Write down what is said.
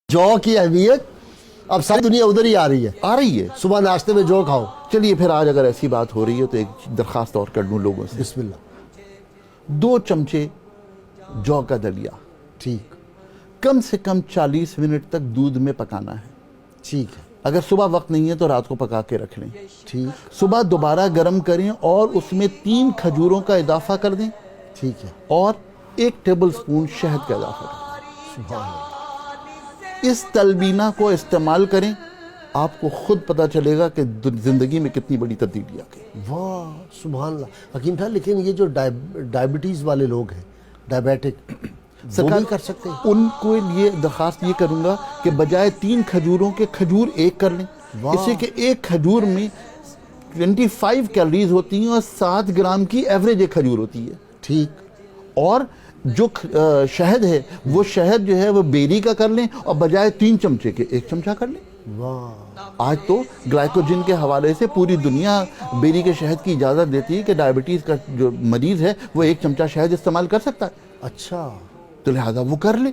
جو کی اہمیت اب ساری دنیا ادھر ہی آ رہی ہے. صبح ناشتے میں جو کھاؤ. چلیے پھر آج اگر ایسی بات ہو رہی ہے تو ایک درخواست اور کر دوں لوگوں سے. بسم اللہ. 2 چمچے جو کا دلیا ٹھیک. کم سے کم 40 منٹ تک دودھ میں پکانا ہے. ٹھیک ہے. اگر صبح وقت نہیں ہے تو رات کو پکا کے رکھ لیں. ٹھیک. صبح دوبارہ گرم کریں اور اس میں 3 کھجوروں کا اضافہ کر دیں. ٹھیک ہے. اور 1 ٹیبل سپون شہد کا اضافہ کر دیں. سبحان اللہ. اس تلبینہ کو استعمال کریں, آپ کو خود پتہ چلے گا کہ زندگی میں کتنی بڑی تبدیلی آ گئی. واہ سبحان اللہ. حکیم صاحب لیکن یہ جو ڈائبٹیز والے لوگ ہیں, ڈائبیٹک, وہ بھی کر سکتے ہیں؟ ان کو یہ درخواست یہ کروں گا کہ بجائے 3 کھجوروں کے کھجور 1 کر لیں. اس سے کہ 1 کھجور میں 25 کیلوریز ہوتی ہیں اور 7 گرام کی ایوریج ایک کھجور ہوتی ہے. ٹھیک. اور جو شہد ہے وہ شہد جو ہے وہ بیری کا کر لیں اور بجائے 3 چمچے کے 1 چمچہ کر لیں. واہ. آج تو گلائکوجن کے حوالے سے پوری دنیا بیری کے شہد کی اجازت دیتی ہے کہ ڈائبٹیز کا جو مریض ہے وہ 1 چمچہ شہد استعمال کر سکتا ہے. اچھا. تو لہذا وہ کر لیں.